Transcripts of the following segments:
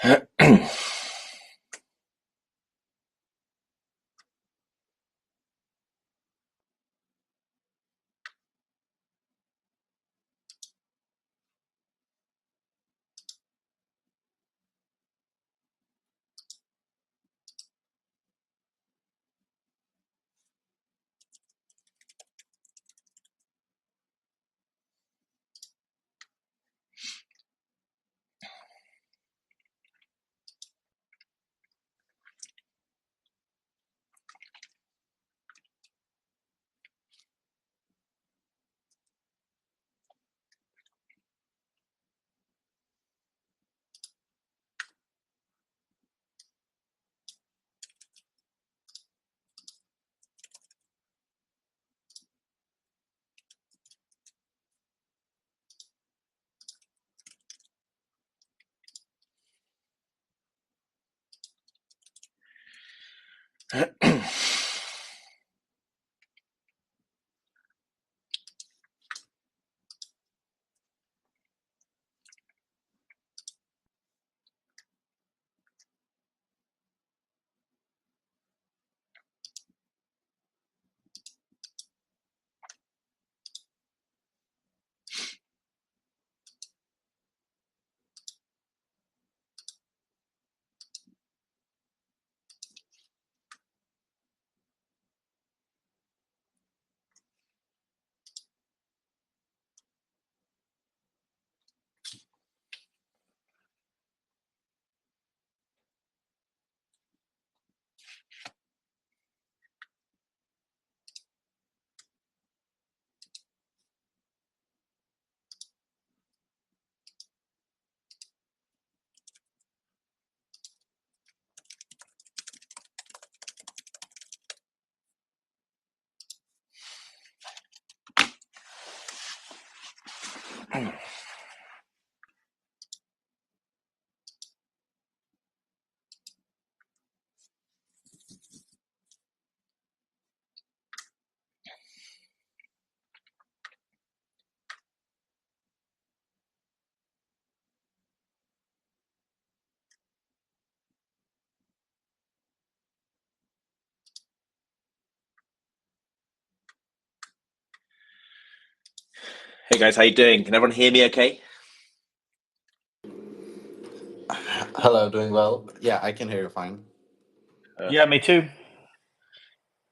Hey guys, how you doing? Can everyone hear me okay? Hello, doing well. Yeah, I can hear you fine. Yeah, me too.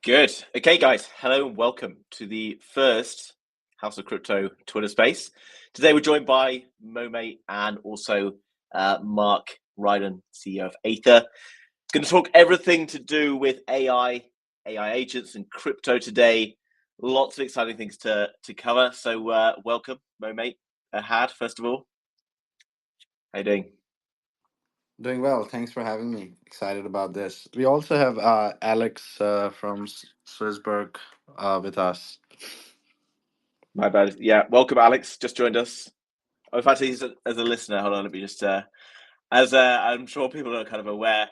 Good. Okay, guys. Hello and welcome to the first House of Crypto Twitter Space. Today we're joined by Momate and also Mark Ryden, CEO of Aether. It's going to talk everything to do with AI agents, and crypto today. Lots of exciting things to cover. So welcome, Momate. Ahad, first of all. How you doing? Doing well. Thanks for having me. Excited about this. We also have Alex from Swissberg with us. My bad. Yeah, welcome, Alex. Just joined us. Oh, in fact, he's as a listener. Hold on, let me just. As I'm sure people are kind of aware,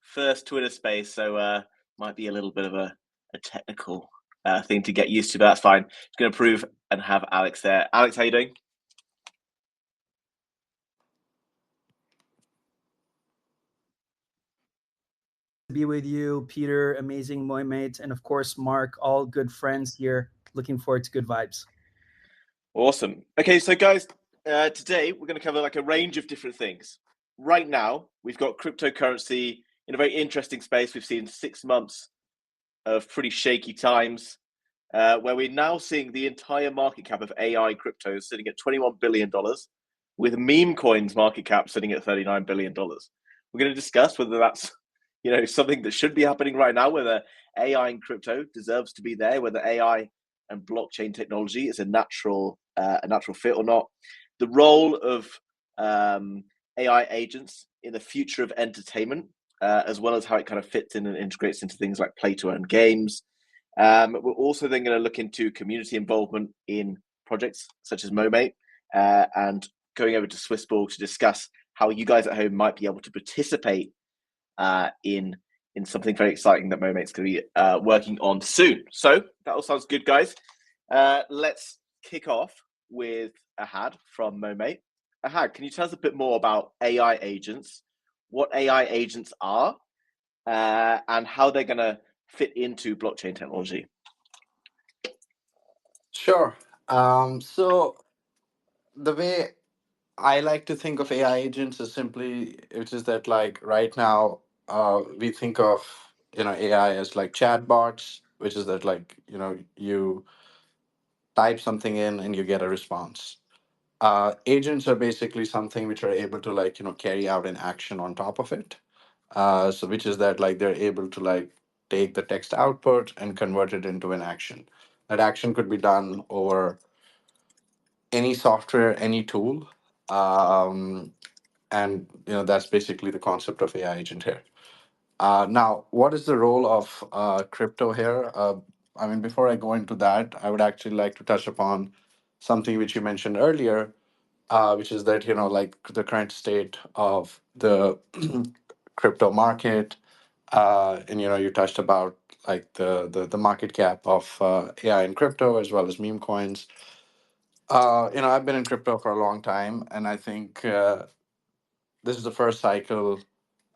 first Twitter space, so might be a little bit of a technical thing to get used to, but that's fine. Just going to prove and have Alex there. Alex, how you doing? Be with you, Peter, amazing Moimate, and of course, Mark, all good friends here. Looking forward to good vibes. Awesome. Okay, so guys, today we're going to cover like a range of different things. Right now, we've got cryptocurrency in a very interesting space. We've seen 6 months of pretty shaky times, where we're now seeing the entire market cap of AI cryptos sitting at $21 billion, with meme coins market cap sitting at $39 billion. We're going to discuss whether that's something that should be happening right now, whether AI and crypto deserves to be there, whether AI and blockchain technology is a natural fit or not. The role of AI agents in the future of entertainment, as well as how it kind of fits in and integrates into things like play to earn games. We're also then going to look into community involvement in projects such as Momate, and going over to Swissborg to discuss how you guys at home might be able to participate in something very exciting that Momate's going to be working on soon. So that all sounds good, guys. Let's kick off with Ahad from Momate. Ahad, can you tell us a bit more about AI agents, what AI agents are and how they're going to fit into blockchain technology? Sure. So the way I like to think of AI agents is simply, which is that like right now, we think of AI as like chatbots, which is that like you type something in and you get a response. Agents are basically something which are able to like carry out an action on top of it. So which is that like they're able to like take the text output and convert it into an action. That action could be done over any software, any tool. And that's basically the concept of AI agent here. Now, what is the role of crypto here? I mean, before I go into that, I would actually like to touch upon something which you mentioned earlier, which is that like the current state of the crypto market, and you touched about like the market cap of AI and crypto as well as meme coins. I've been in crypto for a long time, and I think this is the first cycle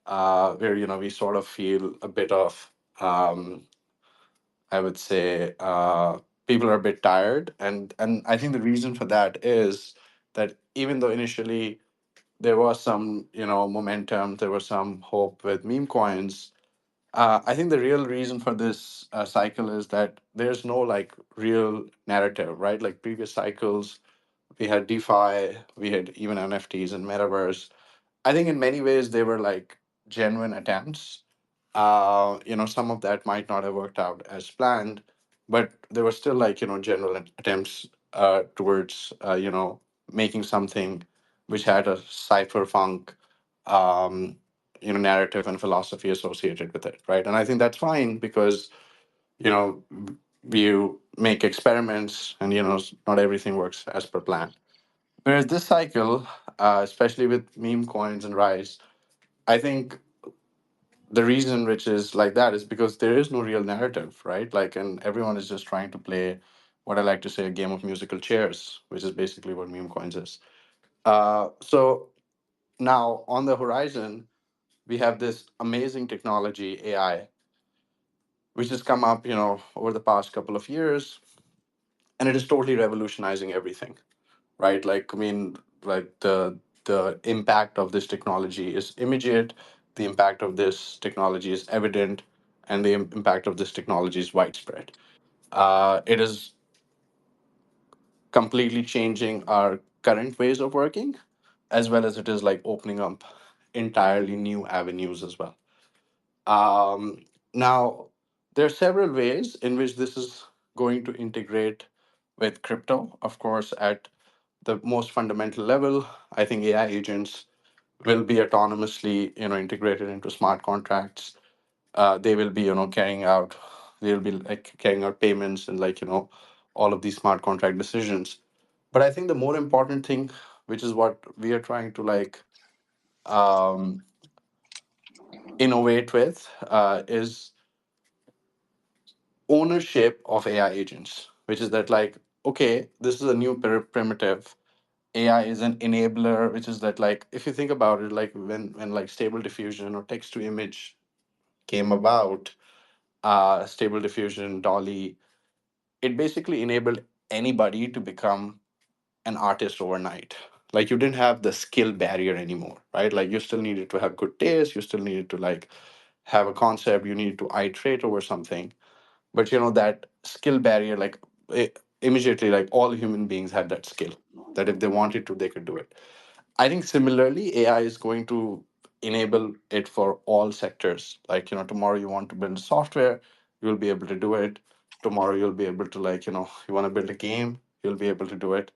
where we sort of feel a bit of I would say people are a bit tired, and I think the reason for that is that even though initially there was some momentum, there was some hope with meme coins. I think the real reason for this cycle is that there's no like real narrative, right? Like previous cycles, we had DeFi, we had even NFTs and metaverse. I think in many ways they were like genuine attempts. Some of that might not have worked out as planned, but there were still like general attempts towards making something which had a cypherpunk narrative and philosophy associated with it, right? And I think that's fine because you know you make experiments and not everything works as per plan. Whereas this cycle, especially with meme coins and Rise, I think the reason which is like that is because there is no real narrative, right? Like, and everyone is just trying to play what I like to say a game of musical chairs, which is basically what meme coins is. So now on the horizon, we have this amazing technology, AI, which has come up, over the past couple of years, and it is totally revolutionizing everything, right? Like, I mean, like the impact of this technology is immediate. The impact of this technology is evident, and the impact of this technology is widespread. It is completely changing our current ways of working, as well as it is like opening up entirely new avenues as well. Now, there are several ways in which this is going to integrate with crypto. Of course, at the most fundamental level, I think AI agents will be autonomously, integrated into smart contracts. They will be, they'll be like carrying out payments and like, all of these smart contract decisions. But I think the more important thing, which is what we are trying to like um, innovate with, is ownership of AI agents, which is that like, okay, this is a new primitive. AI is an enabler, which is that like if you think about it, like when like stable diffusion or text to image came about, stable diffusion, Dolly, it basically enabled anybody to become an artist overnight. Like you didn't have the skill barrier anymore, right? Like you still needed to have good taste, you still needed to like have a concept, you needed to iterate over something. But that skill barrier, like immediately, like all human beings had that skill that if they wanted to, they could do it. I think similarly, AI is going to enable it for all sectors. Like, tomorrow you want to build software, you'll be able to do it. Tomorrow you'll be able to like, you want to build a game, you'll be able to do it.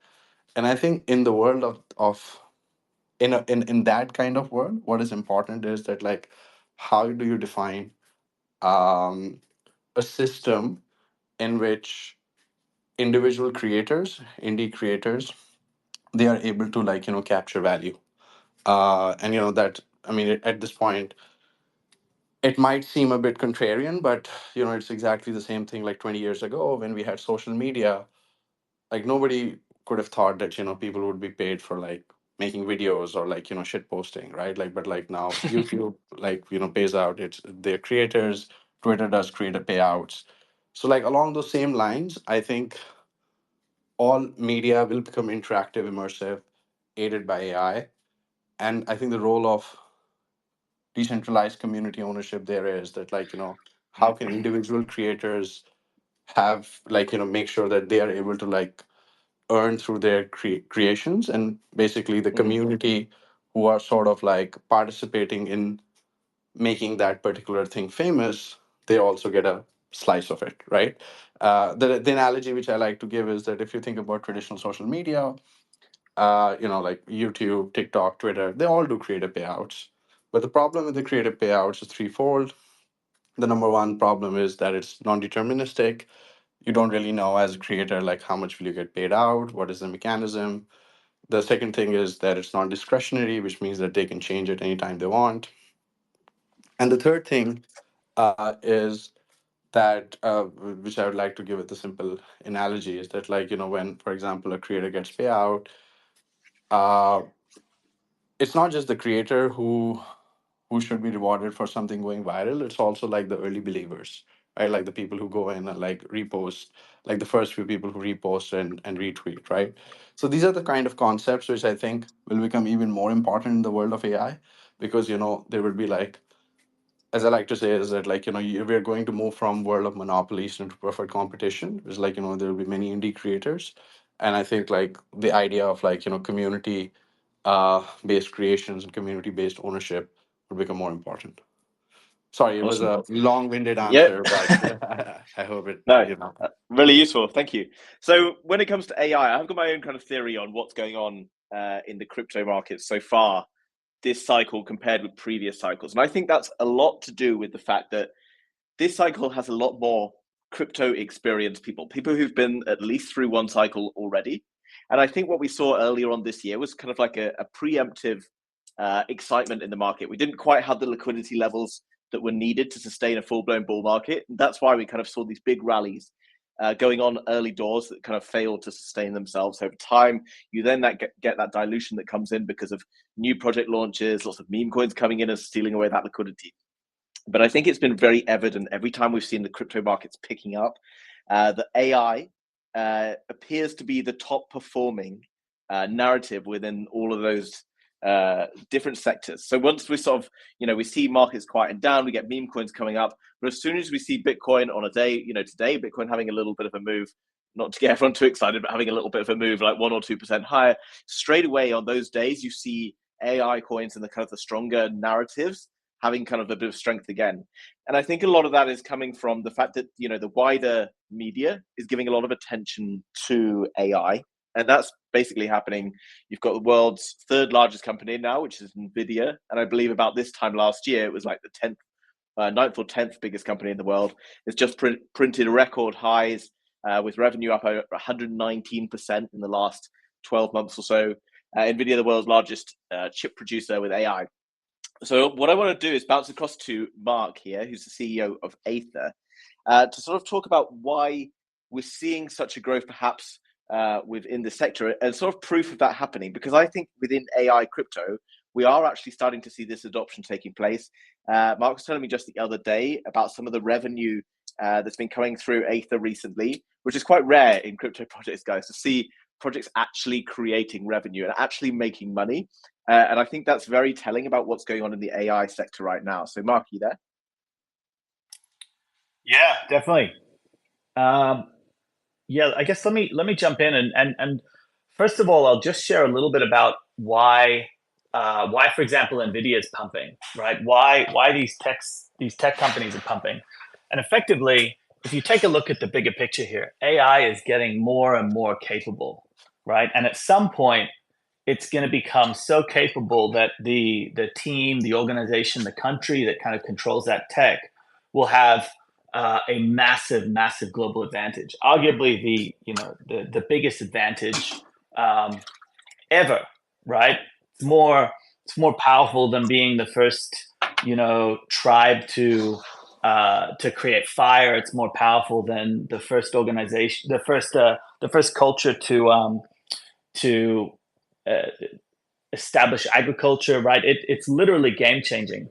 And I think in the world of in that kind of world, what is important is that like how do you define um, a system in which individual creators, indie creators, they are able to like capture value. And that I mean at this point it might seem a bit contrarian, but it's exactly the same thing like 20 years ago when we had social media. Like nobody could have thought that people would be paid for like making videos or like shit posting, right? Like, but like now YouTube like pays out its their creators. Twitter does creator payouts. So like along those same lines, I think all media will become interactive, immersive, aided by AI. And I think the role of decentralized community ownership there is that like how can individual creators have like make sure that they are able to like earn through their creations, and basically the community who are sort of like participating in making that particular thing famous, they also get a slice of it, right? The analogy which I like to give is that if you think about traditional social media, like YouTube, TikTok, Twitter, they all do creative payouts. But the problem with the creative payouts is threefold. The number one problem is that it's non-deterministic. You don't really know as a creator like how much will you get paid out, what is the mechanism. The second thing is that it's non-discretionary, which means that they can change it anytime they want. And the third thing is that, which I would like to give it the simple analogy, is that like when, for example, a creator gets payout, uh, it's not just the creator who should be rewarded for something going viral. It's also like the early believers, right? Like the people who go in and like repost, like the first few people who repost and retweet, right? So these are the kind of concepts which I think will become even more important in the world of AI, because there would be like, as I like to say, is that like we're going to move from world of monopolies into perfect competition. It's like there will be many indie creators, and I think like the idea of like community based creations and community based ownership would become more important. Sorry, it was Awesome. a long-winded Yeah. answer, but I hope it, No, really useful. Thank you. So when it comes to AI, I've got my own kind of theory on what's going on in the crypto markets so far this cycle compared with previous cycles. And I think that's a lot to do with the fact that this cycle has a lot more crypto experienced people who've been at least through one cycle already. And I think what we saw earlier on this year was kind of like a preemptive excitement in the market. We didn't quite have the liquidity levels that were needed to sustain a full-blown bull market. That's why we kind of saw these big rallies going on early doors that kind of failed to sustain themselves over time. You then get that dilution that comes in because of new project launches, lots of meme coins coming in and stealing away that liquidity. But I think it's been very evident every time we've seen the crypto markets picking up that AI appears to be the top performing narrative within all of those different sectors. So once we sort of, we see markets quieting down, we get meme coins coming up, but as soon as we see Bitcoin on a day, today, Bitcoin having a little bit of a move, not to get everyone too excited, but having a little bit of a move, like 1 or 2% higher, straight away on those days, you see AI coins and the kind of the stronger narratives having kind of a bit of strength again. And I think a lot of that is coming from the fact that, the wider media is giving a lot of attention to AI. And that's basically happening. You've got the world's third largest company now, which is NVIDIA. And I believe about this time last year, it was like the 9th or 10th biggest company in the world. It's just printed record highs with revenue up over 119% in the last 12 months or so. NVIDIA, the world's largest chip producer with AI. So what I want to do is bounce across to Mark here, who's the CEO of Aether, to sort of talk about why we're seeing such a growth perhaps within the sector and sort of proof of that happening. Because I think within AI crypto, we are actually starting to see this adoption taking place. Mark was telling me just the other day about some of the revenue that's been coming through Aether recently, which is quite rare in crypto projects, guys, to see projects actually creating revenue and actually making money. And I think that's very telling about what's going on in the AI sector right now. So, Mark, you there? Yeah, definitely. Yeah, I guess let me jump in and first of all, I'll just share a little bit about why, for example, NVIDIA is pumping, right? Why these tech companies are pumping, and effectively, if you take a look at the bigger picture here, AI is getting more and more capable, right? And at some point, it's going to become so capable that the team, the organization, the country that kind of controls that tech will have a massive global advantage. Arguably the biggest advantage ever, right? It's more powerful than being the first tribe to create fire. It's more powerful than the first organization, the first culture to establish agriculture, right? It's literally game changing.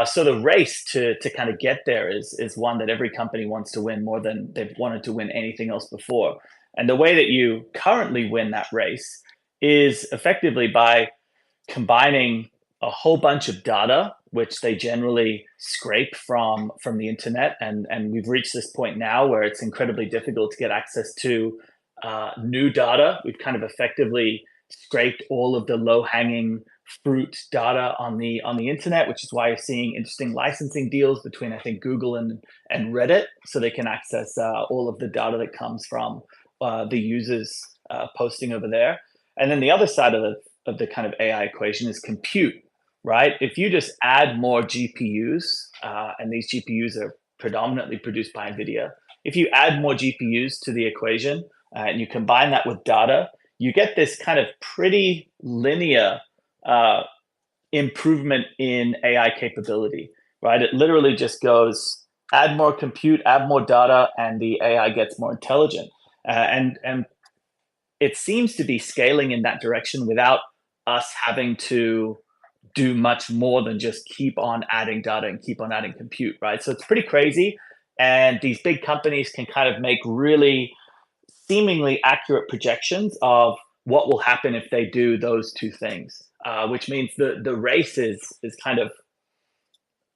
So the race to kind of get there is one that every company wants to win more than they've wanted to win anything else before. And the way that you currently win that race is effectively by combining a whole bunch of data, which they generally scrape from the internet. And we've reached this point now where it's incredibly difficult to get access to new data. We've kind of effectively scraped all of the low-hanging fruit data on the internet, which is why you're seeing interesting licensing deals between, I think, Google and Reddit, so they can access all of the data that comes from the users posting over there. And then the other side of the kind of AI equation is compute, right? If you just add more GPUs, and these GPUs are predominantly produced by NVIDIA, if you add more GPUs to the equation and you combine that with data, you get this kind of pretty linear improvement in AI capability, right? It literally just goes, add more compute, add more data, and the AI gets more intelligent. And it seems to be scaling in that direction without us having to do much more than just keep on adding data and keep on adding compute, right? So it's pretty crazy. And these big companies can kind of make really seemingly accurate projections of what will happen if they do those two things, which means the race is kind of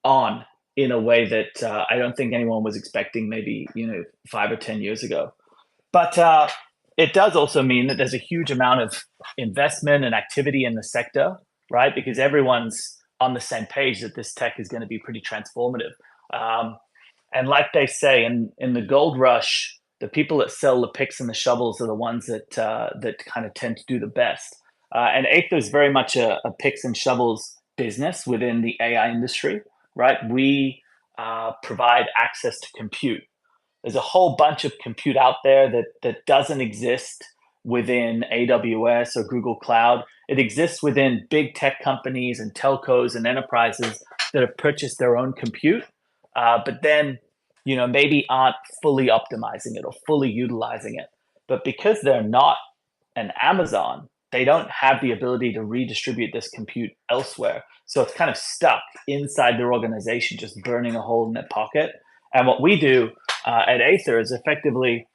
on in a way that I don't think anyone was expecting maybe 5 or 10 years ago. But it does also mean that there's a huge amount of investment and activity in the sector, right? Because everyone's on the same page that this tech is going to be pretty transformative. And like they say, in the gold rush, the people that sell the picks and the shovels are the ones that kind of tend to do the best. And Aether is very much a picks and shovels business within the AI industry, right? We provide access to compute. There's a whole bunch of compute out there that doesn't exist within AWS or Google Cloud. It exists within big tech companies and telcos and enterprises that have purchased their own compute, but then maybe aren't fully optimizing it or fully utilizing it. But because they're not an Amazon, they don't have the ability to redistribute this compute elsewhere. So it's kind of stuck inside their organization, just burning a hole in their pocket. And what we do at Aether is effectively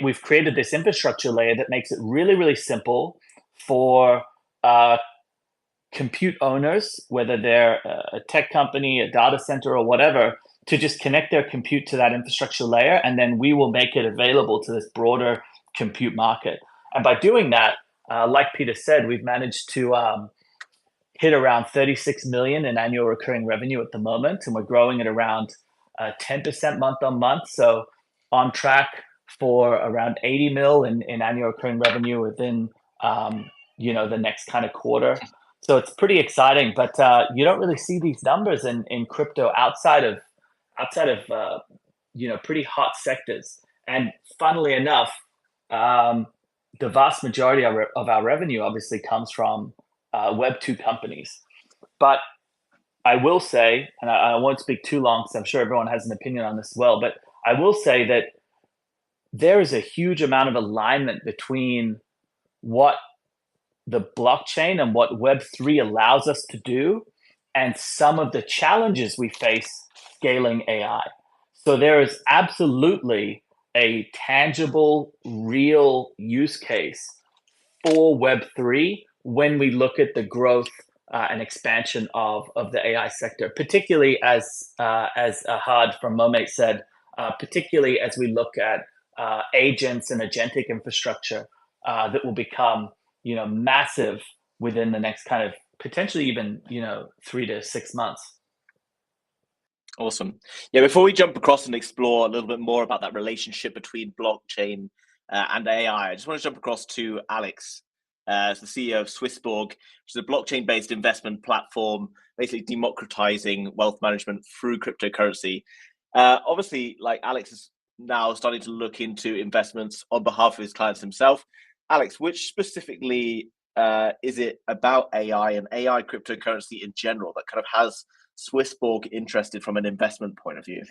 we've created this infrastructure layer that makes it really, really simple for compute owners, whether they're a tech company, a data center, or whatever, to just connect their compute to that infrastructure layer, and then we will make it available to this broader compute market. And by doing that, like Peter said, we've managed to hit around 36 million in annual recurring revenue at the moment, and we're growing at around 10% month on month. So on track for around 80 mil in annual recurring revenue within the next kind of quarter. So it's pretty exciting, but you don't really see these numbers in crypto outside of pretty hot sectors. And funnily enough, the vast majority of our revenue obviously comes from Web 2 companies. But I will say, and I won't speak too long because I'm sure everyone has an opinion on this as well, but I will say that there is a huge amount of alignment between what the blockchain and what Web3 allows us to do and some of the challenges we face scaling AI. So there is absolutely a tangible, real use case for Web3 when we look at the growth and expansion of the AI sector, particularly as Ahad from Momate said, particularly as we look at agents and agentic infrastructure that will become massive within the next kind of potentially even 3 to 6 months. Awesome. Yeah, before we jump across and explore a little bit more about that relationship between blockchain and AI, I just want to jump across to Alex, as the CEO of Swissborg, which is a blockchain-based investment platform, basically democratizing wealth management through cryptocurrency. Obviously, like Alex is now starting to look into investments on behalf of his clients himself. Alex, which specifically is it about AI and AI cryptocurrency in general that kind of has Swissborg interested from an investment point of view?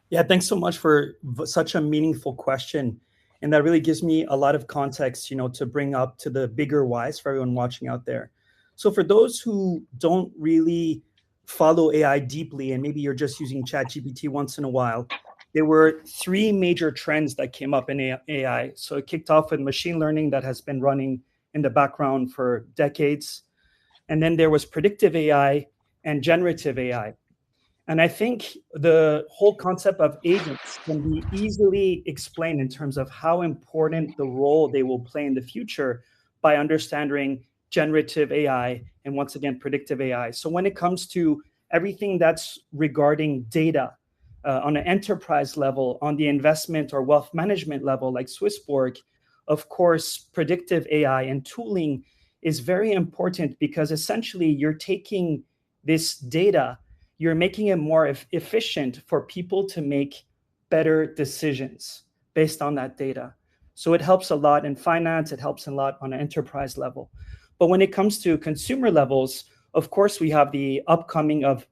Yeah, thanks so much for such a meaningful question. And that really gives me a lot of context, to bring up to the bigger whys for everyone watching out there. So for those who don't really follow AI deeply, and maybe you're just using ChatGPT once in a while, there were three major trends that came up in AI. So it kicked off with machine learning that has been running in the background for decades. And then there was predictive AI and generative AI. And I think the whole concept of agents can be easily explained in terms of how important the role they will play in the future by understanding generative AI and, once again, predictive AI. So when it comes to everything that's regarding data on an enterprise level, on the investment or wealth management level, like Swissborg, of course, predictive AI and tooling is very important, because essentially you're taking this data, you're making it more efficient for people to make better decisions based on that data. So it helps a lot in finance, it helps a lot on an enterprise level. But when it comes to consumer levels, of course, we have the upcoming of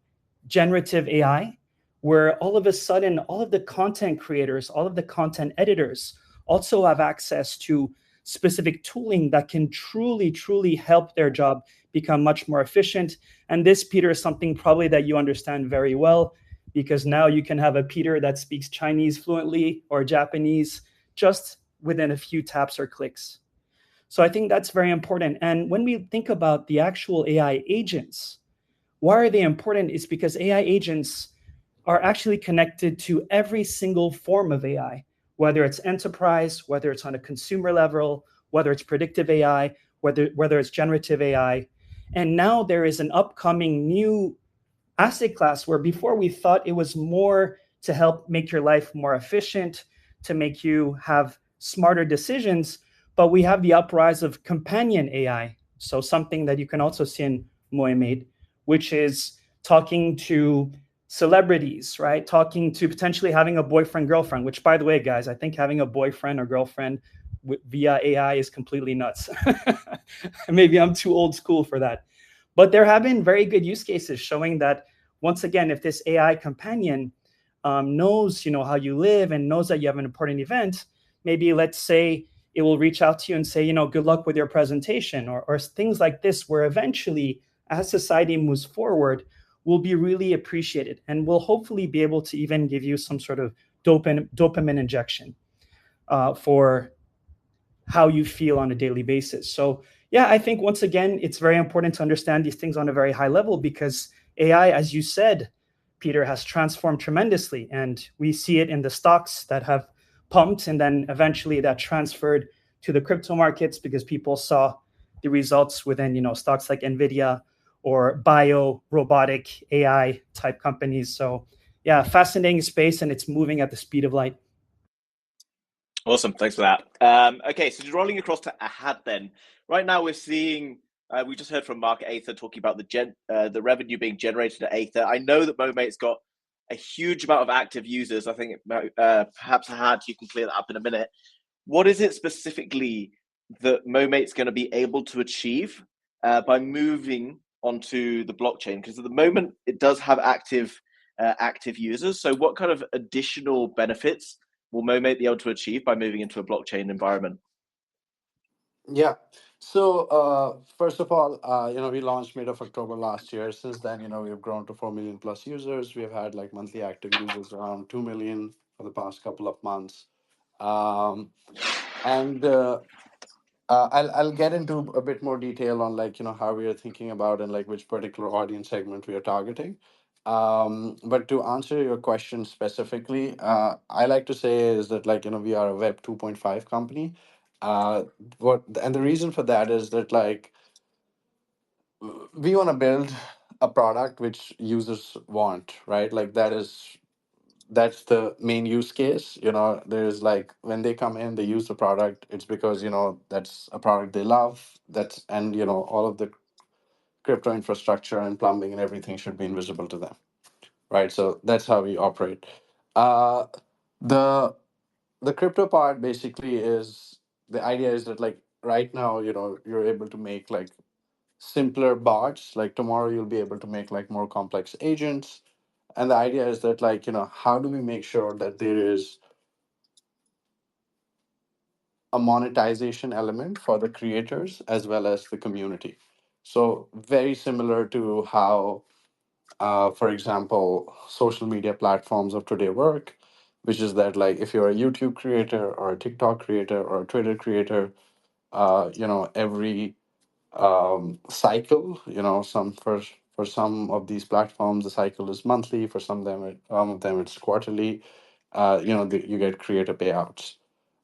generative AI, where all of a sudden, all of the content creators, all of the content editors also have access to specific tooling that can truly, truly help their job become much more efficient. And this, Peter, is something probably that you understand very well, because now you can have a Peter that speaks Chinese fluently or Japanese just within a few taps or clicks. So I think that's very important. And when we think about the actual AI agents, why are they important? Is because AI agents are actually connected to every single form of AI, whether it's enterprise, whether it's on a consumer level, whether it's predictive AI, whether it's generative AI. And now there is an upcoming new asset class where before we thought it was more to help make your life more efficient, to make you have smarter decisions, but we have the uprise of companion AI. So something that you can also see in Mohamed, which is talking to celebrities, right? Talking to potentially having a boyfriend, girlfriend, which, by the way, guys, I think having a boyfriend or girlfriend via AI is completely nuts. Maybe I'm too old school for that. But there have been very good use cases showing that, once again, if this AI companion knows, how you live and knows that you have an important event, maybe let's say it will reach out to you and say, good luck with your presentation, or things like this, where eventually, as society moves forward, will be really appreciated and will hopefully be able to even give you some sort of dopamine injection for how you feel on a daily basis. So yeah, I think once again, it's very important to understand these things on a very high level, because AI, as you said, Peter, has transformed tremendously. And we see it in the stocks that have pumped, and then eventually that transferred to the crypto markets because people saw the results within, stocks like NVIDIA or bio, robotic, AI type companies. So yeah, fascinating space, and it's moving at the speed of light. Awesome, thanks for that. Okay, so just rolling across to Ahad then. Right now we're seeing, we just heard from Mark Aether talking about the revenue being generated at Aether. I know that Momate's got a huge amount of active users. I think perhaps Ahad, you can clear that up in a minute. What is it specifically that Momate's going to be able to achieve by moving onto the blockchain? Because at the moment it does have active users. So what kind of additional benefits will Momate be able to achieve by moving into a blockchain environment? Yeah. So first of all, we launched mid of October last year. Since then, we've grown to 4 million plus users. We've had like monthly active users around 2 million for the past couple of months. And I'll get into a bit more detail on how we are thinking about and like which particular audience segment we are targeting. But to answer your question specifically, I like to say is that we are a Web 2.5 company. And the reason for that is that we want to build a product which users want, right? That's the main use case. There's when they come in, they use the product, it's because that's a product they love. And all of the crypto infrastructure and plumbing and everything should be invisible to them, right? So that's how we operate. The crypto part basically is, the idea is that right now, you're able to make simpler bots. Like tomorrow you'll be able to make more complex agents. And the idea is that how do we make sure that there is a monetization element for the creators as well as the community. So very similar to how, for example, social media platforms of today work, which is that like if you're a YouTube creator or a TikTok creator or a Twitter creator, every cycle, some for some of these platforms the cycle is monthly, for some of them it's quarterly. You get creator payouts.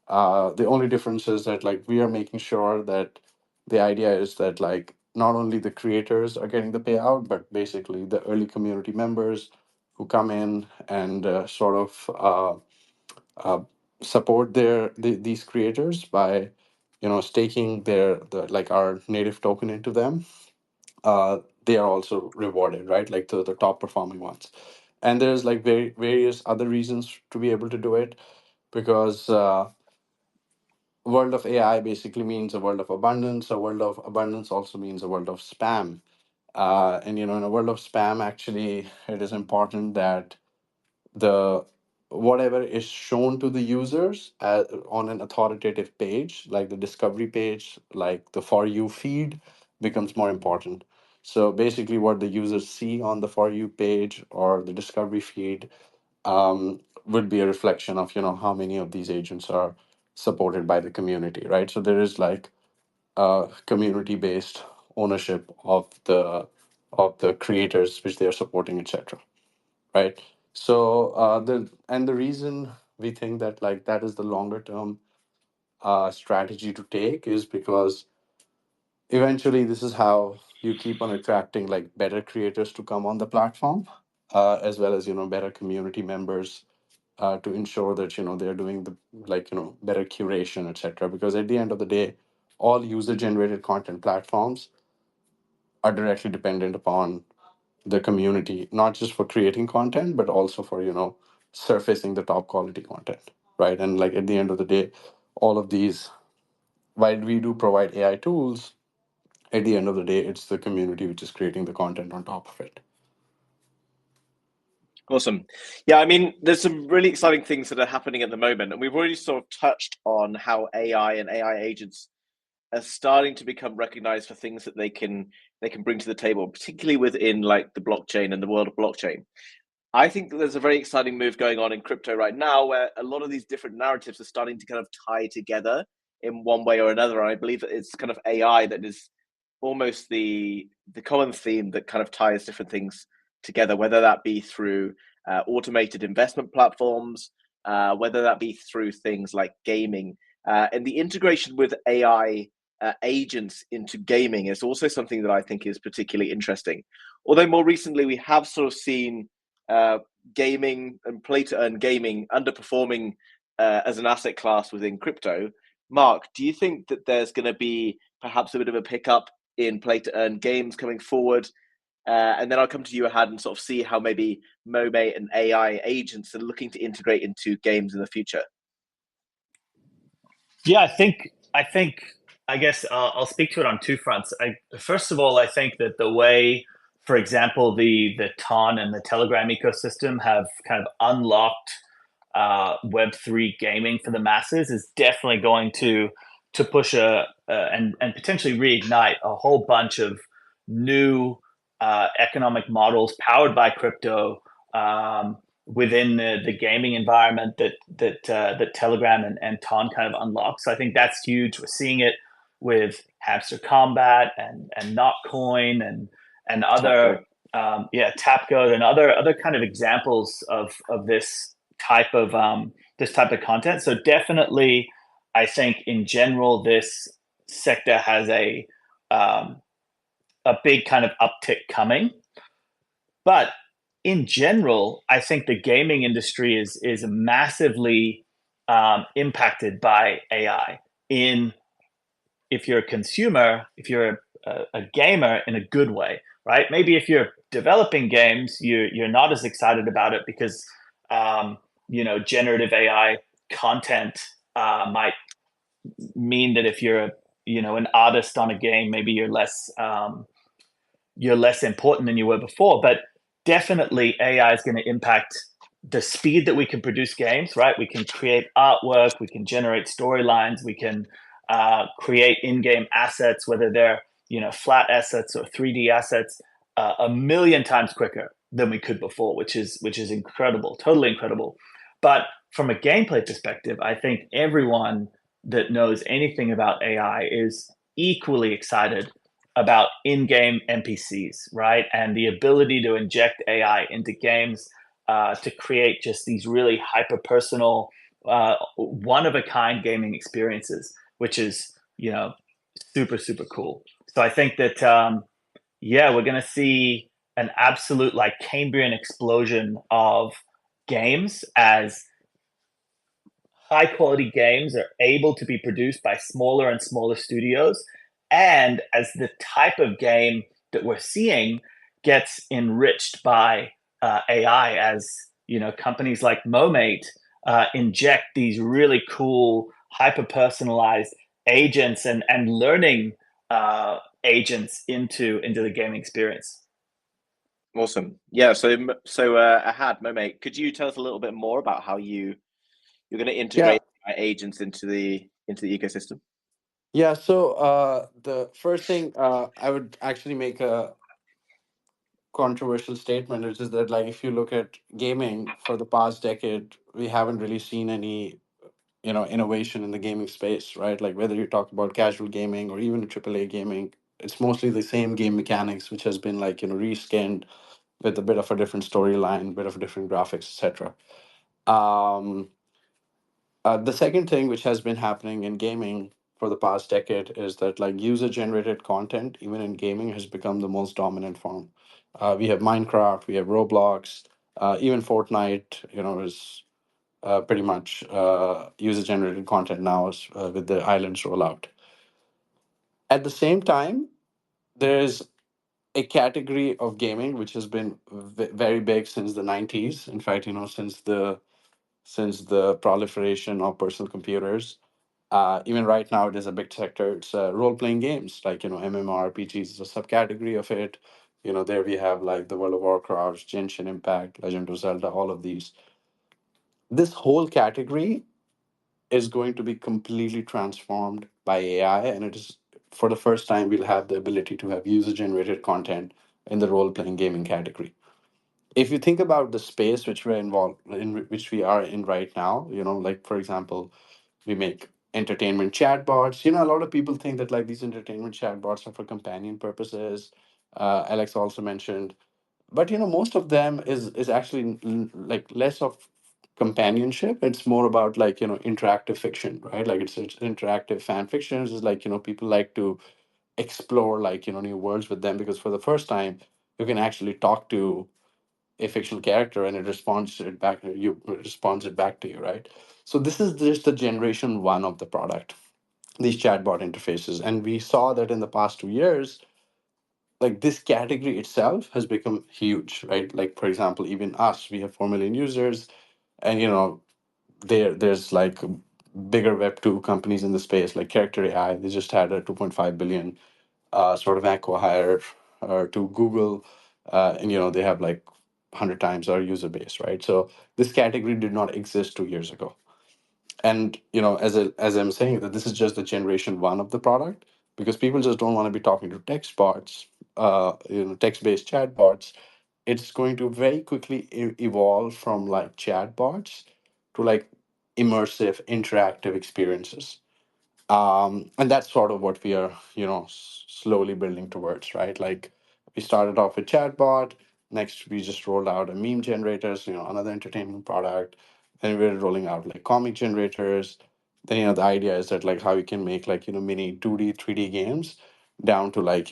The only difference is that like we are making sure that the idea is that like not only the creators are getting the payout, but basically the early community members who come in and uh, support these creators by staking like our native token into them. They are also rewarded, right? Like the top performing ones. And there's like various other reasons to be able to do it, because world of AI basically means a world of abundance. A world of abundance also means a world of spam. And in a world of spam, actually, it is important that the whatever is shown to the users on an authoritative page, like the discovery page, like the for you feed, becomes more important. So basically, what the users see on the for you page or the discovery feed would be a reflection of how many of these agents are supported by the community, right? So there is like community based ownership of the creators which they are supporting, etc., right? So the reason we think that like that is the longer term strategy to take is because eventually this is how you keep on attracting like better creators to come on the platform, as well as better community members, to ensure that they're doing the like better curation, etc., because at the end of the day all user generated content platforms are directly dependent upon the community, not just for creating content, but also for surfacing the top quality content, right? And like at the end of the day, all of these, while we do provide AI tools, at the end of the day, it's the community which is creating the content on top of it. Awesome. Yeah, I mean, there's some really exciting things that are happening at the moment, and we've already sort of touched on how AI and AI agents are starting to become recognized for things that they can bring to the table, particularly within like the blockchain and the world of blockchain. I think that there's a very exciting move going on in crypto right now where a lot of these different narratives are starting to kind of tie together in one way or another. And I believe that it's kind of AI that is almost the common theme that kind of ties different things together, whether that be through automated investment platforms, whether that be through things like gaming. And the integration with AI agents into gaming is also something that I think is particularly interesting. Although more recently we have sort of seen gaming and play to earn gaming underperforming as an asset class within crypto. Mark, do you think that there's going to be perhaps a bit of a pickup in play to earn games coming forward? And then I'll come to you, Ahad, and sort of see how maybe MoMA and AI agents are looking to integrate into games in the future. Yeah, I guess I'll speak to it on two fronts. First of all, I think that the way, for example, the Ton and the Telegram ecosystem have kind of unlocked Web3 gaming for the masses is definitely going to push and potentially reignite a whole bunch of new economic models powered by crypto within the gaming environment that Telegram and Ton kind of unlock. So I think that's huge. We're seeing it with Hamster Combat and Notcoin and other Tapcode and other kind of examples of this type of content. So definitely, I think in general this sector has a big kind of uptick coming, but in general, I think the gaming industry is massively impacted by AI. If you're a consumer, if you're a gamer in a good way, right? Maybe if you're developing games, you're not as excited about it because generative AI content might mean that if you're an artist on a game, maybe you're less important than you were before. But definitely AI is going to impact the speed that we can produce games, right? We can create artwork, we can generate storylines, we can create in-game assets, whether they're flat assets or 3D assets, a million times quicker than we could before, which is incredible, totally incredible. But from a gameplay perspective, I think everyone that knows anything about AI is equally excited about in-game NPCs, right? And the ability to inject AI into games to create just these really hyper-personal, one-of-a-kind gaming experiences, which is, super, super cool. So I think that, we're going to see an absolute like Cambrian explosion of games as high quality games are able to be produced by smaller and smaller studios. And as the type of game that we're seeing gets enriched by AI, as companies like Momate inject these really cool, hyper personalized agents and learning agents into the gaming experience. Awesome. Yeah. So Ahad, Momate, could you tell us a little bit more about how you're going to integrate agents into the ecosystem? Yeah, so the first thing I would actually make a controversial statement, which is that like if you look at gaming for the past decade, we haven't really seen any innovation in the gaming space, right? Like whether you talk about casual gaming or even AAA gaming, it's mostly the same game mechanics, which has been like reskinned with a bit of a different storyline, bit of a different graphics, etc. Um, the second thing which has been happening in gaming for the past decade is that like user generated content, even in gaming, has become the most dominant form. We have Minecraft, we have Roblox, even Fortnite, is pretty much user generated content now with the islands rollout. At the same time, there's a category of gaming which has been very big since the 90s. In fact, since the proliferation of personal computers. Even right now, it is a big sector. It's role-playing games, like MMORPGs is a subcategory of it. There we have like the World of Warcraft, Genshin Impact, Legend of Zelda, all of these. This whole category is going to be completely transformed by AI, and it is for the first time we'll have the ability to have user-generated content in the role-playing gaming category. If you think about the space which we're involved in, which we are in right now, like for example, we make entertainment chatbots. A lot of people think that like these entertainment chatbots are for companion purposes. Alex also mentioned, but most of them is actually like less of companionship. It's more about like interactive fiction, right? Like it's interactive fan fiction. It's like people like to explore like new worlds with them, because for the first time you can actually talk to a fictional character and it responds it back to you, right? So this is just the generation one of the product, these chatbot interfaces, and we saw that in the past 2 years, like this category itself has become huge, right? Like for example, even us, we have 4 million users, and there's like bigger Web2 companies in the space like Character AI. They just had a 2.5 billion sort of acquire to Google, and they have like 100 times our user base, right? So this category did not exist 2 years ago. And as I'm saying, that this is just the generation one of the product, because people just don't want to be talking to text bots, text-based chat bots. It's going to very quickly evolve from like chat bots to like immersive interactive experiences. And that's sort of what we are slowly building towards, right? Like we started off with chatbot. Next we just rolled out a meme generators, another entertainment product. Then we're rolling out like comic generators. Then the idea is that like how you can make like mini 2D 3D games down to like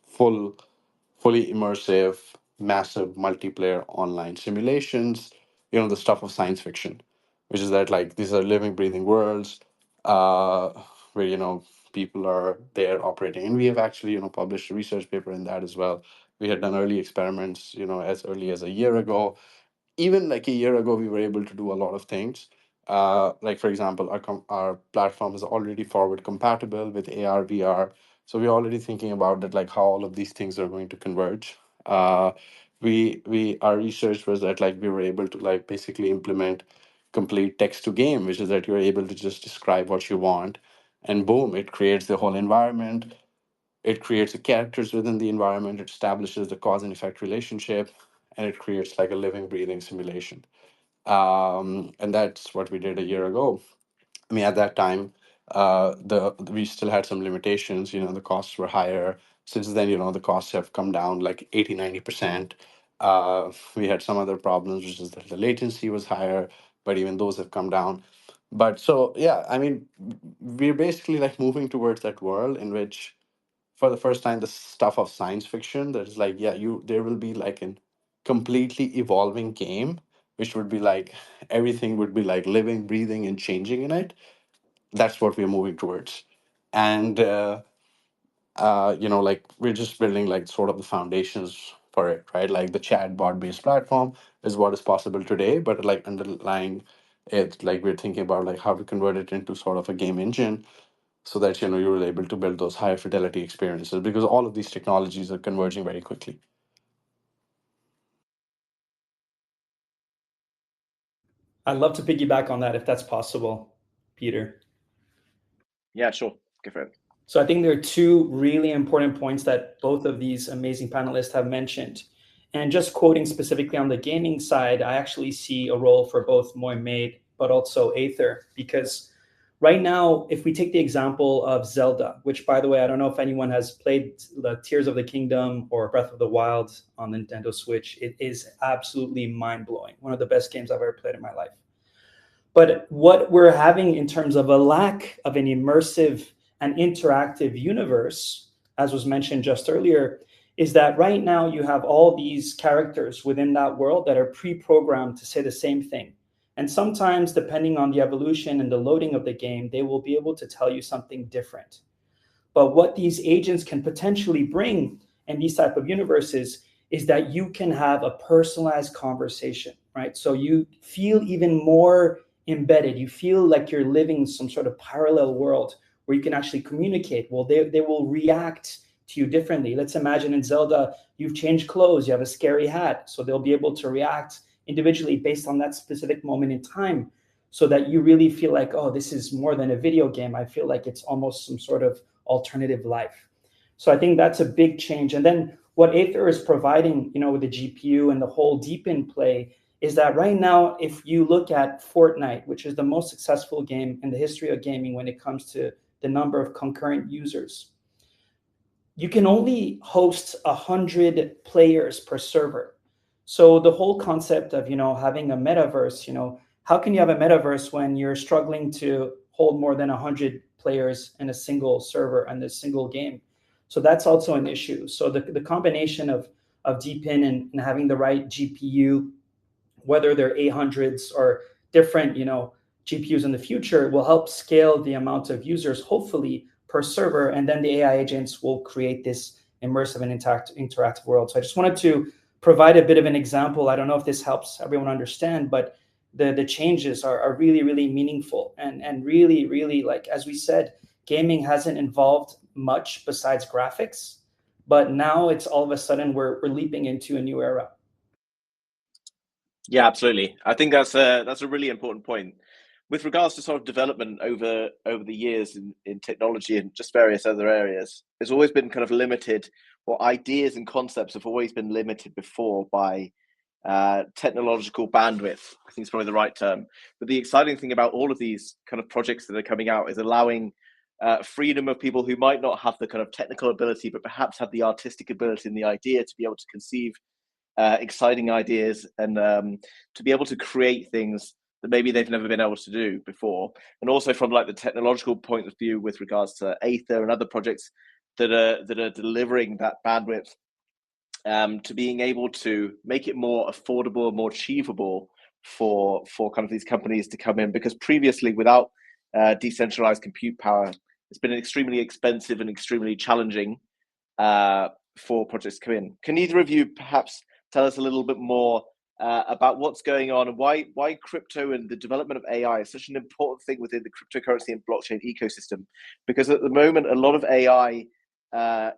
full fully immersive, massive multiplayer online simulations, the stuff of science fiction, which is that like these are living, breathing worlds uh, where, people are there operating. And we have actually, published a research paper in that as well. We had done early experiments, as early as a year ago. Even like a year ago, we were able to do a lot of things. Like for example, our platform is already forward compatible with AR, VR. So we're already thinking about that, like how all of these things are going to converge. our research was that like we were able to like basically implement complete text to game, which is that you're able to just describe what you want, and boom, it creates the whole environment. It creates the characters within the environment. It establishes the cause and effect relationship, and it creates like a living, breathing simulation. And that's what we did a year ago. I mean, at that time, the we still had some limitations. You know, the costs were higher. Since then, you know, the costs have come down like 80-90%. We had some other problems, which is that the latency was higher, but even those have come down. But so, yeah, I mean, we're basically like moving towards that world in which, for the first time, the stuff of science fiction that is like, yeah, there will be like an completely evolving game, which would be like everything would be like living, breathing, and changing in it. That's what we're moving towards. And you know, like we're just building like sort of the foundations for it, right? Like the chatbot based platform is what is possible today, but like underlying it, like we're thinking about like how to convert it into sort of a game engine, so that, you know, you're able to build those higher fidelity experiences, because all of these technologies are converging very quickly. I'd love to piggyback on that if that's possible, Peter. Yeah, sure. Go for it. So I think there are two really important points that both of these amazing panelists have mentioned. And just quoting specifically on the gaming side, I actually see a role for both Moimed, but also Aether, because right now, if we take the example of Zelda, which, by the way, I don't know if anyone has played the Tears of the Kingdom or Breath of the Wild on the Nintendo Switch, it is absolutely mind-blowing. One of the best games I've ever played in my life. But what we're having in terms of a lack of an immersive and interactive universe, as was mentioned just earlier, is that right now you have all these characters within that world that are pre-programmed to say the same thing. And sometimes, depending on the evolution and the loading of the game, they will be able to tell you something different. But what these agents can potentially bring in these type of universes is that you can have a personalized conversation, right? So you feel even more embedded. You feel like you're living some sort of parallel world where you can actually communicate. Well, they will react to you differently. Let's imagine in Zelda, you've changed clothes, you have a scary hat. So they'll be able to react individually based on that specific moment in time, so that you really feel like, oh, this is more than a video game. I feel like it's almost some sort of alternative life. So I think that's a big change. And then what Aether is providing, you know, with the GPU and the whole deepen play, is that right now, if you look at Fortnite, which is the most successful game in the history of gaming when it comes to the number of concurrent users, you can only host 100 players per server. So the whole concept of, you know, having a metaverse, you know, how can you have a metaverse when you're struggling to hold more than 100 players in a single server and a single game? So that's also an issue. So the combination of DeepIn and having the right GPU, whether they're 800s or different, you know, GPUs in the future, will help scale the amount of users, hopefully, per server, and then the AI agents will create this immersive and interactive world. So I just wanted to provide a bit of an example. I don't know if this helps everyone understand, but the changes are really, really meaningful and really, really, like, as we said, gaming hasn't evolved much besides graphics, but now it's all of a sudden we're leaping into a new era. Yeah, absolutely. I think that's a really important point. With regards to sort of development over the years in technology and just various other areas, it's always been kind of limited, or ideas and concepts have always been limited before by technological bandwidth. I think it's probably the right term. But the exciting thing about all of these kind of projects that are coming out is allowing freedom of people who might not have the kind of technical ability, but perhaps have the artistic ability and the idea to be able to conceive exciting ideas and to be able to create things that maybe they've never been able to do before. And also from like the technological point of view with regards to Aether and other projects that are delivering that bandwidth, to being able to make it more affordable, more achievable for kind of these companies to come in, because previously without decentralized compute power, it's been extremely expensive and extremely challenging for projects to come in. Can either of you perhaps tell us a little bit more about what's going on and why crypto and the development of AI is such an important thing within the cryptocurrency and blockchain ecosystem? Because at the moment, a lot of AI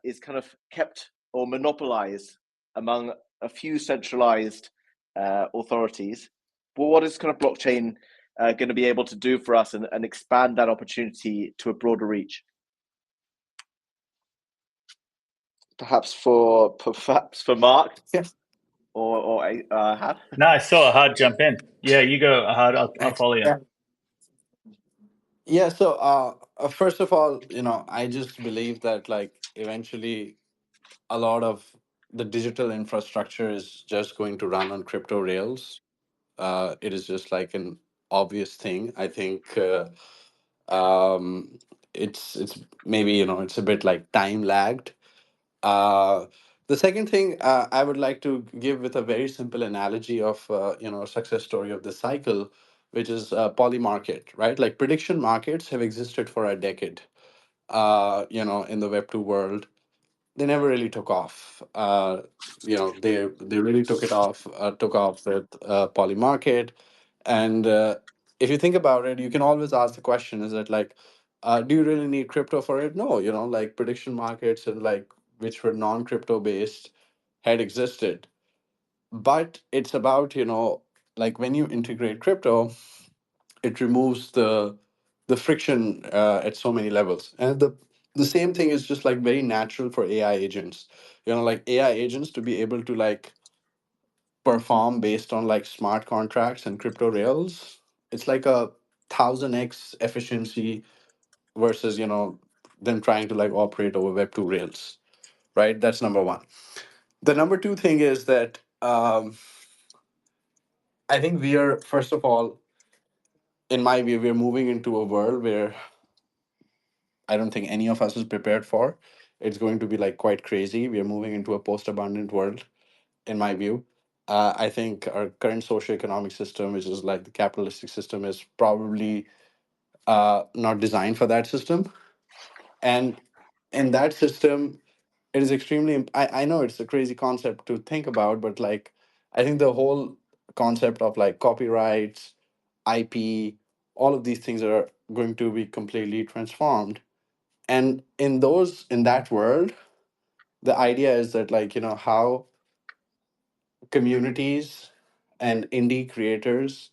is kind of kept or monopolized among a few centralized authorities. But what is kind of blockchain going to be able to do for us and expand that opportunity to a broader reach? Perhaps for Mark. Yes. Or Ahad? No, I saw Ahad jump in. Yeah, you go, Ahad. I'll follow you. Yeah. So first of all, I just believe that like eventually a lot of the digital infrastructure is just going to run on crypto rails. It is just like an obvious thing. I think it's maybe it's a bit like time lagged. Uh, the second thing I would like to give with a very simple analogy of a success story of this cycle, which is poly market, right? Like prediction markets have existed for a decade. In the Web2 world, they never really took off. They really took off with poly market. And if you think about it, you can always ask the question: is that like, do you really need crypto for it? No, like prediction markets and like which were non-crypto based had existed, but it's about like when you integrate crypto, it removes the friction at so many levels, and the same thing is just like very natural for AI agents. Like AI agents to be able to like perform based on like smart contracts and crypto rails. It's like 1,000x efficiency versus them trying to like operate over Web2 rails, right? That's number one. The number two thing is that I think we are, first of all, in my view, we're moving into a world where I don't think any of us is prepared for. It's going to be like quite crazy. We are moving into a post-abundant world, in my view. I think our current socioeconomic system, which is like the capitalistic system, is probably not designed for that system. And in that system, it is extremely. I know it's a crazy concept to think about, but like I think the whole concept of like copyrights, IP, all of these things are going to be completely transformed. And in that world, the idea is that like how communities and indie creators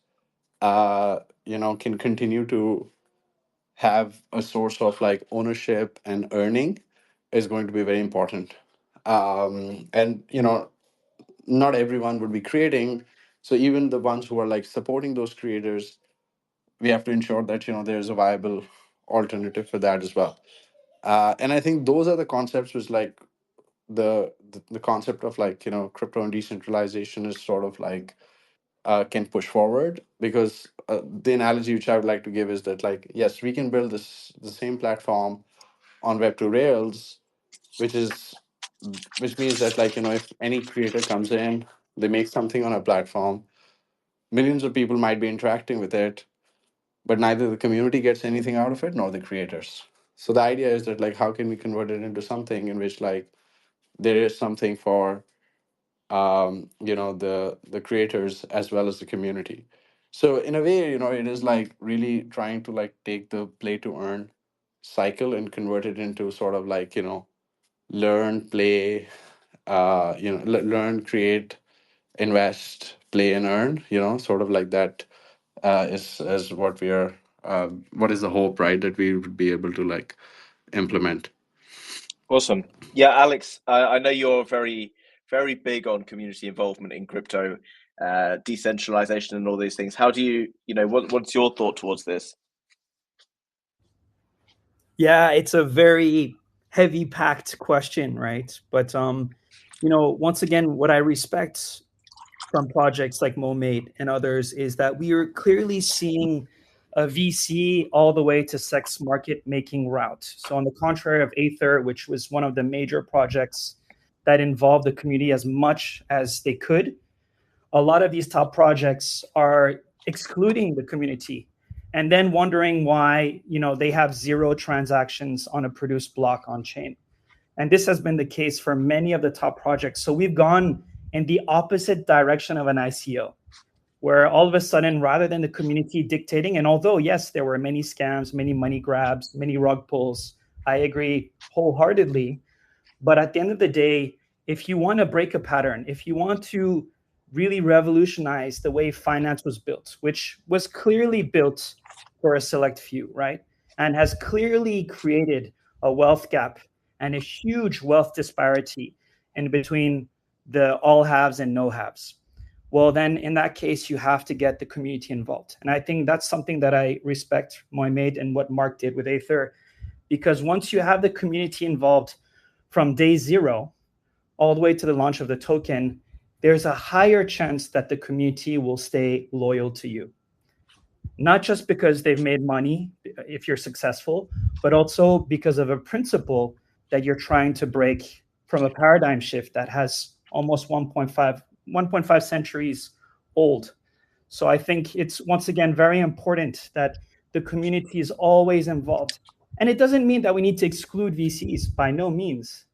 can continue to have a source of like ownership and earning is going to be very important. And not everyone would be creating, so even the ones who are like supporting those creators, we have to ensure that there's a viable alternative for that as well. And I think those are the concepts which like the concept of like crypto and decentralization is sort of like can push forward, because the analogy which I would like to give is that like yes, we can build the same platform on Web2 rails, which is which means that like if any creator comes in, they make something on a platform, millions of people might be interacting with it, but neither the community gets anything out of it nor the creators. So the idea is that like how can we convert it into something in which like there is something for the creators as well as the community. So in a way, it is like really trying to like take the play to earn cycle and convert it into sort of like learn, play, learn, create, invest, play, and earn. Sort of like that is what we are. What is the hope, right? That we would be able to like implement. Awesome. Yeah, Alex, I know you're very, very big on community involvement in crypto, decentralization, and all these things. How do you, what's your thought towards this? Yeah, it's a very heavy packed question, right? But once again, what I respect from projects like MoMate and others is that we are clearly seeing a VC all the way to sex market making route. So on the contrary of Aether, which was one of the major projects that involved the community as much as they could, a lot of these top projects are excluding the community and then wondering why they have 0 transactions on a produced block on chain. And this has been the case for many of the top projects. So we've gone in the opposite direction of an ICO, where all of a sudden, rather than the community dictating, and although, yes, there were many scams, many money grabs, many rug pulls, I agree wholeheartedly. But at the end of the day, if you want to break a pattern, if you want to really revolutionize the way finance was built, which was clearly built for a select few, right? And has clearly created a wealth gap and a huge wealth disparity in between the all haves and no haves. Well, then in that case, you have to get the community involved. And I think that's something that I respect Mohamed and what Mark did with Aether, because once you have the community involved from day zero all the way to the launch of the token, there's a higher chance that the community will stay loyal to you. Not just because they've made money if you're successful, but also because of a principle that you're trying to break from a paradigm shift that has almost 1.5 centuries old. So I think it's, once again, very important that the community is always involved. And it doesn't mean that we need to exclude VCs, by no means.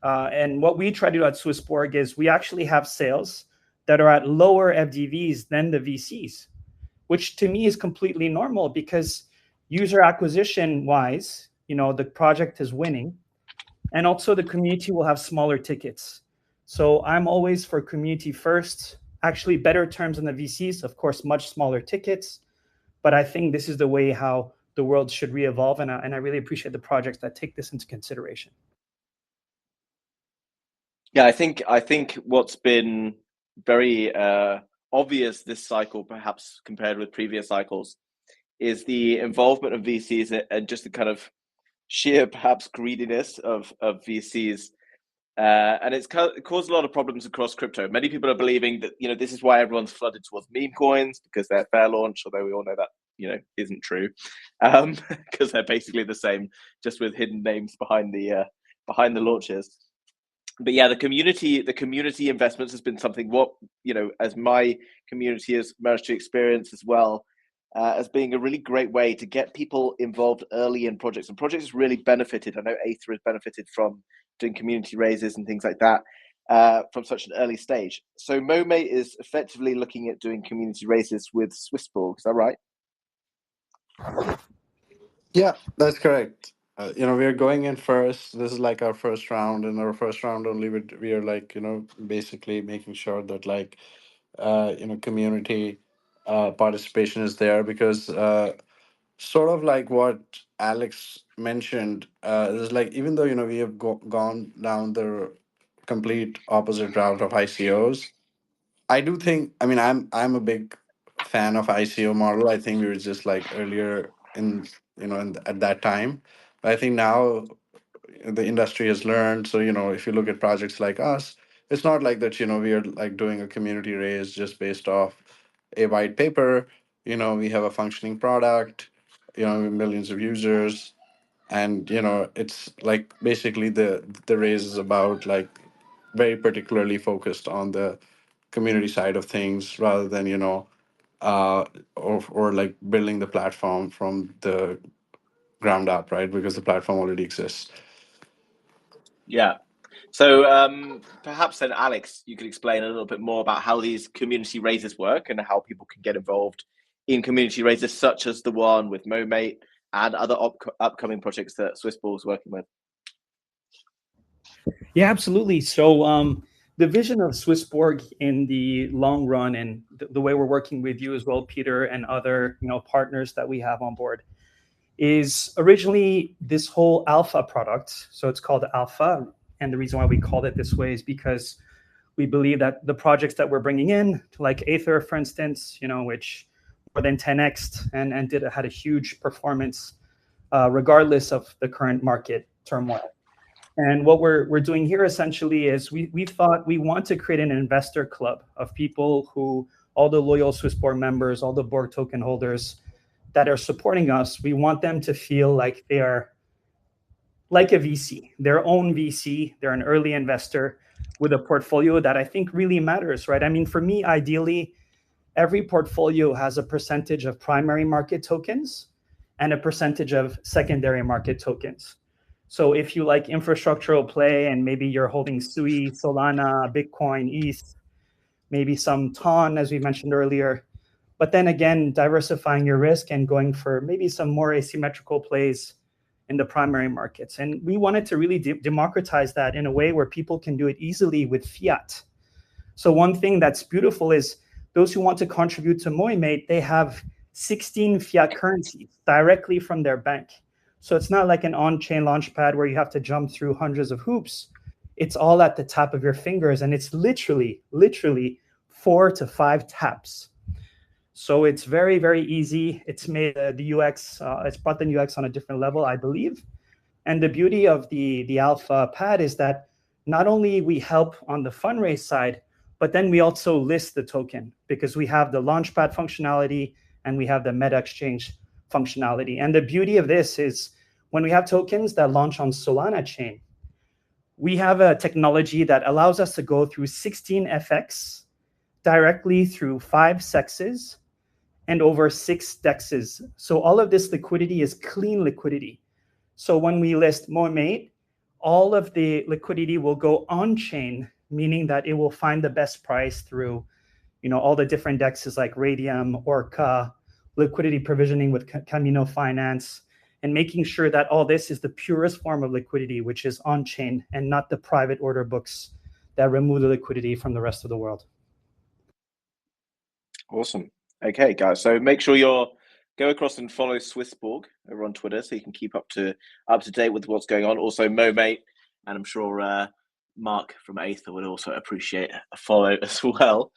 And what we try to do at Swissborg is we actually have sales that are at lower FDVs than the VCs, which to me is completely normal, because user acquisition wise, the project is winning, and also the community will have smaller tickets. So I'm always for community first, actually better terms than the VCs, of course, much smaller tickets. But I think this is the way how the world should re-evolve. And I really appreciate the projects that take this into consideration. Yeah, I think what's been very obvious this cycle, perhaps compared with previous cycles, is the involvement of VCs and just the kind of sheer, perhaps, greediness of VCs. And it's caused a lot of problems across crypto. Many people are believing that, this is why everyone's flooded towards meme coins, because they're fair launch, although we all know that, isn't true, because they're basically the same, just with hidden names behind the launches. But yeah, the community investments has been something as my community has managed to experience as well, as being a really great way to get people involved early in projects. And projects really benefited. I know Aether has benefited from doing community raises and things like that from such an early stage. So Mohamed is effectively looking at doing community raises with Swissborg. Is that right? Yeah, that's correct. We are going in first. This is like our first round. In our first round only, we are basically making sure that community participation is there, because sort of like what Alex mentioned, is even though we have gone down the complete opposite route of ICOs, I do think, I'm a big fan of ICO model. I think we were just earlier at that time. But I think now the industry has learned. So, if you look at projects like us, it's not like that, we are doing a community raise just based off a white paper. We have a functioning product, millions of users. And, it's basically the raise is about very particularly focused on the community side of things, rather than or building the platform from the ground up, right? Because the platform already exists. Yeah. So perhaps then, Alex, you could explain a little bit more about how these community raises work and how people can get involved in community raises such as the one with Mohamed and other upcoming projects that Swissborg is working with. Yeah, absolutely. So the vision of Swissborg in the long run, and the way we're working with you as well, Peter, and other partners that we have on board, is originally this whole alpha product. So it's called alpha. And the reason why we called it this way is because we believe that the projects that we're bringing in, like Aether, for instance, which more than 10x and had a huge performance, regardless of the current market turmoil. And what we're doing here essentially is we thought we want to create an investor club of people who, all the loyal Swissborg members, all the Borg token holders that are supporting us, we want them to feel like they are like a VC, their own VC. They're an early investor with a portfolio that I think really matters, right? I mean, for me, ideally, every portfolio has a percentage of primary market tokens and a percentage of secondary market tokens. So if you like infrastructural play and maybe you're holding Sui, Solana, Bitcoin, ETH, maybe some TON, as we mentioned earlier, but then again, diversifying your risk and going for maybe some more asymmetrical plays in the primary markets. And we wanted to really democratize that in a way where people can do it easily with fiat. So one thing that's beautiful is those who want to contribute to Moimate, they have 16 fiat currencies directly from their bank. So it's not like an on-chain launchpad where you have to jump through hundreds of hoops. It's all at the tap of your fingers, and it's literally 4 to 5 taps. So it's very, very easy. It's made the UX, it's brought the UX on a different level, I believe. And the beauty of the Alpha pad is that not only we help on the fundraise side, but then we also list the token because we have the Launchpad functionality and we have the Meta Exchange functionality. And the beauty of this is when we have tokens that launch on Solana chain, we have a technology that allows us to go through 16 FX directly through 5 sexes and over 6 dexes. So all of this liquidity is clean liquidity. So when we list Moimate, all of the liquidity will go on chain, meaning that it will find the best price through, all the different dexes like Radium, Orca, liquidity provisioning with Camino Finance, and making sure that all this is the purest form of liquidity, which is on chain and not the private order books that remove the liquidity from the rest of the world. Awesome. Okay, guys. So make sure go across and follow Swissborg over on Twitter so you can keep up to date with what's going on. Also, Moimate, and I'm sure Mark from Aether would also appreciate a follow as well.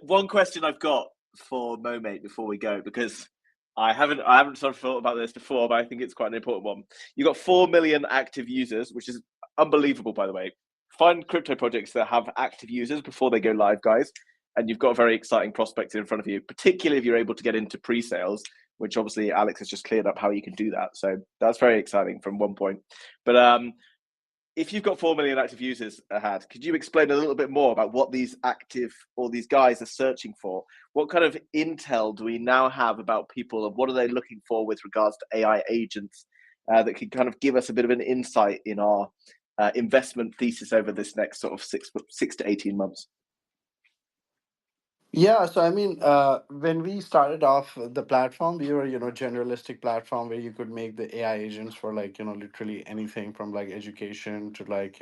One question I've got for Moimate before we go, because I haven't sort of thought about this before, but I think it's quite an important one. You've got 4 million active users, which is unbelievable, by the way. Find crypto projects that have active users before they go live, guys. And you've got a very exciting prospect in front of you, particularly if you're able to get into pre-sales, which obviously Alex has just cleared up how you can do that. So that's very exciting from one point. But if you've got 4 million active users, Ahad, could you explain a little bit more about what these guys are searching for? What kind of intel do we now have about people, and what are they looking for with regards to AI agents that can kind of give us a bit of an insight in our investment thesis over this next sort of 6 to 18 months? Yeah, so I mean, when we started off the platform, we were, generalistic platform where you could make the AI agents for like, literally anything from like education to like,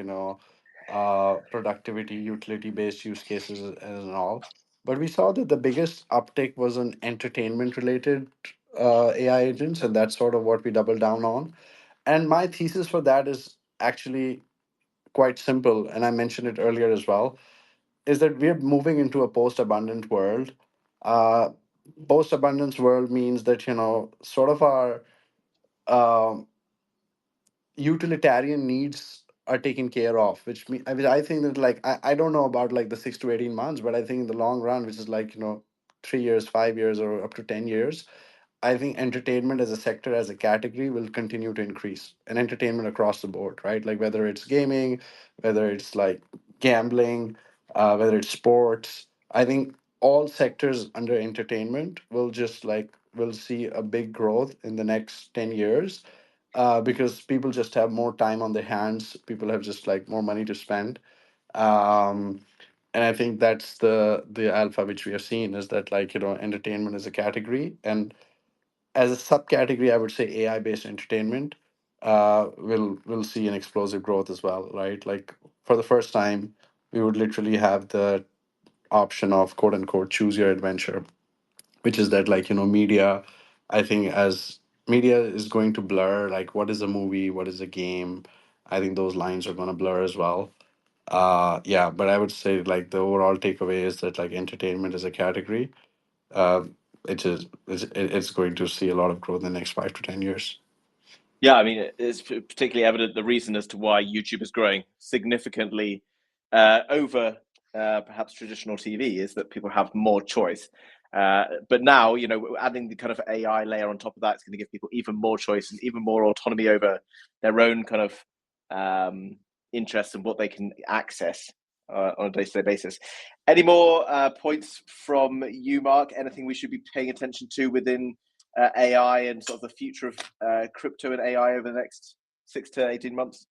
productivity, utility-based use cases and all. But we saw that the biggest uptick was on entertainment-related AI agents, and that's sort of what we doubled down on. And my thesis for that is actually quite simple, and I mentioned it earlier as well, is that we're moving into a post-abundant world. Uh, Post-abundance world means that sort of our um utilitarian needs are taken care of, which I think that like I don't know about like the 6 to 18 months, but I think in the long run, which is like 3 years, 5 years, or up to 10 years, I think entertainment as a sector, as a category, will continue to increase, and entertainment across the board, right? Like whether it's gaming, whether it's like gambling, whether it's sports. I think all sectors under entertainment will see a big growth in the next 10 years, because people just have more time on their hands. People have just like more money to spend. Um, and I think that's the alpha which we have seen, is that like entertainment is a category, and as a subcategory, I would say AI based entertainment will see an explosive growth as well, right? Like for the first time, we would literally have the option of quote unquote choose your adventure, which is that like media. I think as media is going to blur, like what is a movie, what is a game. I think those lines are going to blur as well. Yeah, but I would say like the overall takeaway is that like entertainment as a category, uh, it's going to see a lot of growth in the next 5 to 10 years. Yeah, I mean, it's particularly evident the reason as to why YouTube is growing significantly over perhaps traditional TV is that people have more choice. But now, adding the kind of AI layer on top of that is going to give people even more choice and even more autonomy over their own kind of interests and what they can access on a day-to-day basis. Any more points from you, Mark? Anything we should be paying attention to within AI and sort of the future of crypto and AI over the next 6 to 18 months?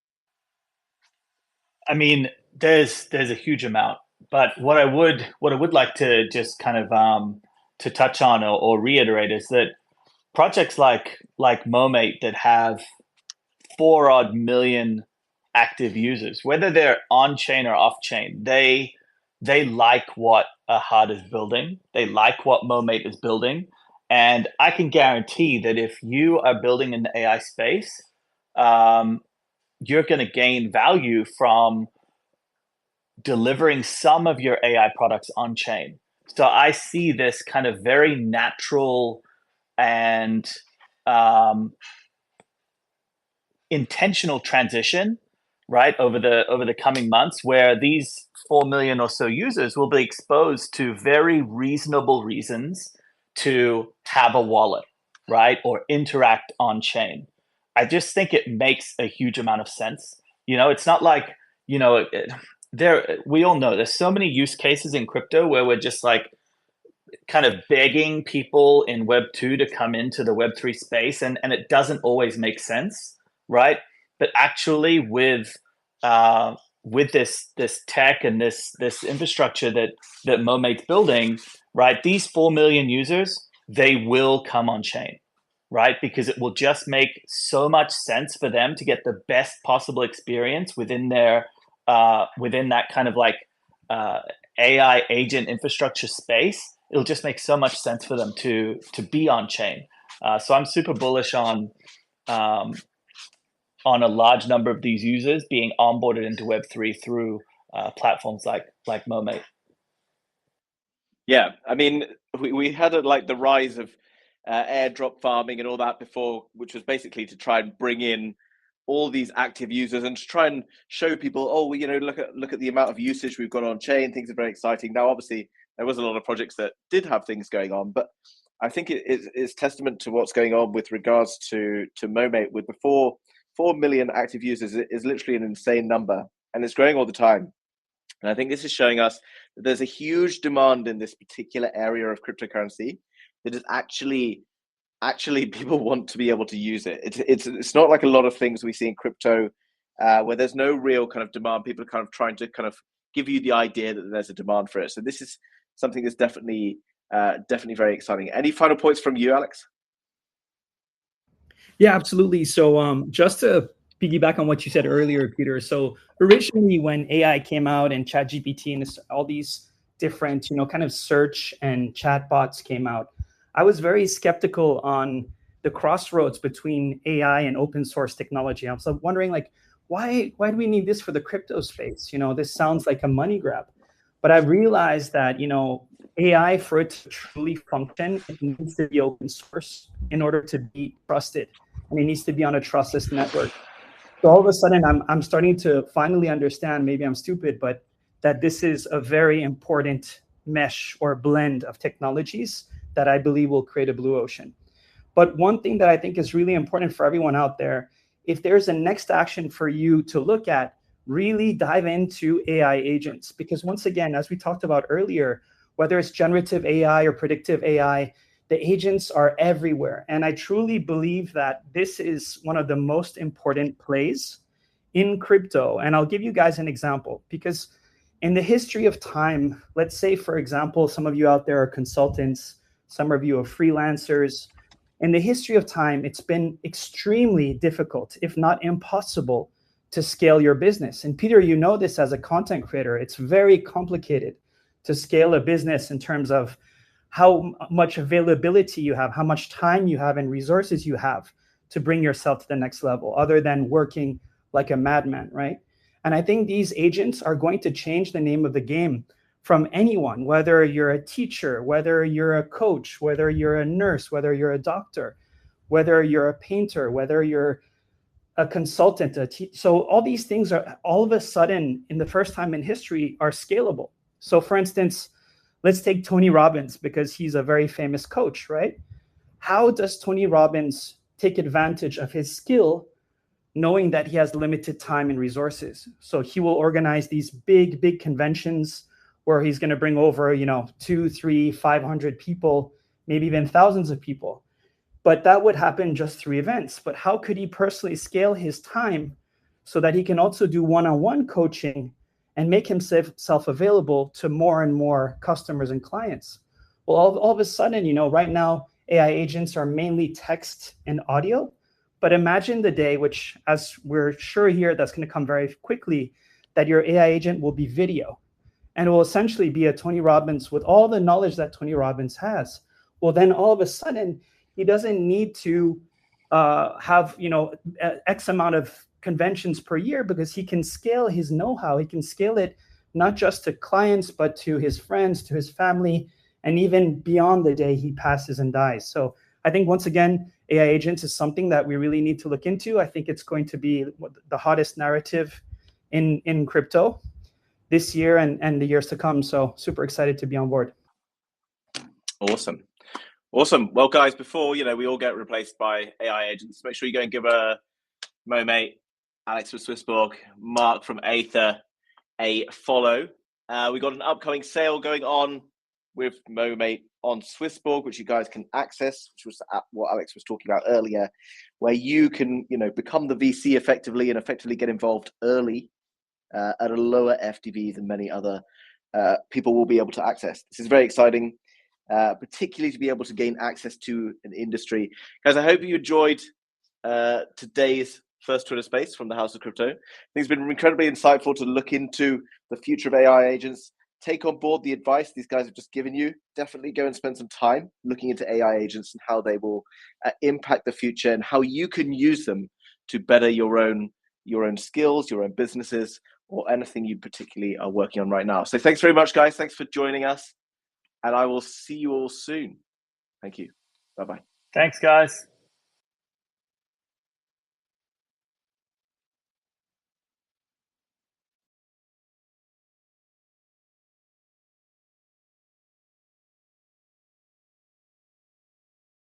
I mean, there's a huge amount, but what I would like to just kind of to touch on or reiterate is that projects like Moimate that have 4 odd million active users, whether they're on chain or off chain. They like what Ahad is building. They like what Momate is building. And I can guarantee that if you are building in the AI space, you're going to gain value from delivering some of your AI products on chain. So I see this kind of very natural and intentional transition, right, over the coming months, where these 4 million or so users will be exposed to very reasonable reasons to have a wallet, right, or interact on chain. I just think it makes a huge amount of sense. It's not like, we all know there's so many use cases in crypto where we're just like kind of begging people in Web 2 to come into the Web 3 space, and it doesn't always make sense, right? But actually with this tech and this infrastructure that Momate's building, right, these 4 million users, they will come on chain, right? Because it will just make so much sense for them to get the best possible experience within their within that kind of like AI agent infrastructure space. It'll just make so much sense for them to be on chain. So I'm super bullish on a large number of these users being onboarded into Web3 through platforms like Momate. Yeah, I mean, we had like the rise of airdrop farming and all that before, which was basically to try and bring in all these active users and to try and show people, look at the amount of usage we've got on chain. Things are very exciting. Now, obviously, there was a lot of projects that did have things going on, but I think it's testament to what's going on with regards to Momate. With the 4 million active users is literally an insane number, and it's growing all the time. And I think this is showing us that there's a huge demand in this particular area of cryptocurrency that is actually people want to be able to use it. It's not like a lot of things we see in crypto where there's no real kind of demand. People are kind of trying to kind of give you the idea that there's a demand for it. So this is something that's definitely very exciting. Any final points from you, Alex? Yeah, absolutely. So just to piggyback on what you said earlier, Peter. So originally when AI came out and ChatGPT and all these different, kind of search and chat bots came out, I was very skeptical on the crossroads between AI and open source technology. I was wondering, like, why do we need this for the crypto space? This sounds like a money grab. But I've realized that, AI, for it to truly function, it needs to be open source in order to be trusted. And it needs to be on a trustless network. So all of a sudden, I'm starting to finally understand, maybe I'm stupid, but that this is a very important mesh or blend of technologies that I believe will create a blue ocean. But one thing that I think is really important for everyone out there, if there's a next action for you to look at, really dive into AI agents. Because once again, as we talked about earlier, whether it's generative AI or predictive AI, the agents are everywhere. And I truly believe that this is one of the most important plays in crypto. And I'll give you guys an example, because in the history of time, let's say, for example, some of you out there are consultants, some of you are freelancers. In the history of time, it's been extremely difficult, if not impossible, to scale your business. And Peter, you know this as a content creator, it's very complicated to scale a business in terms of how much availability you have, how much time you have and resources you have to bring yourself to the next level, other than working like a madman, right? And I think these agents are going to change the name of the game from anyone, whether you're a teacher, whether you're a coach, whether you're a nurse, whether you're a doctor, whether you're a painter, whether you're a consultant. So all these things are all of a sudden, in the first time in history, are scalable. So for instance, let's take Tony Robbins, because he's a very famous coach, right? How does Tony Robbins take advantage of his skill knowing that he has limited time and resources? So he will organize these big conventions where he's going to bring over, 200, 300, 500 people, maybe even thousands of people. But that would happen just through events. But how could he personally scale his time so that he can also do one-on-one coaching and make himself available to more and more customers and clients? Well, all of a sudden, right now, AI agents are mainly text and audio, But imagine the day, which as we're sure here, that's going to come very quickly, that your AI agent will be video. And it will essentially be a Tony Robbins with all the knowledge that Tony Robbins has. Well, then all of a sudden, he doesn't need to have, X amount of conventions per year, because he can scale his know-how. He can scale it not just to clients, but to his friends, to his family, and even beyond the day he passes and dies. So I think, once again, AI agents is something that we really need to look into. I think it's going to be the hottest narrative in crypto this year and the years to come. So super excited to be on board. Awesome. Well, guys, before we all get replaced by AI agents, make sure you go and give Momate, Alex from Swissborg, Mark from Aether a follow. We got an upcoming sale going on with Momate on Swissborg, which you guys can access, which was what Alex was talking about earlier, where you can become the VC effectively get involved early at a lower FTV than many other people will be able to access. This is very exciting, particularly to be able to gain access to an industry. Guys, I hope you enjoyed today's first Twitter Space from the House of Crypto. I think it's been incredibly insightful to look into the future of AI agents, take on board the advice these guys have just given you. Definitely go and spend some time looking into AI agents and how they will impact the future, and how you can use them to better your own skills, your own businesses, or anything you particularly are working on right now. So thanks very much, guys. Thanks for joining us, and I will see you all soon. Thank you. Bye-bye. Thanks, guys.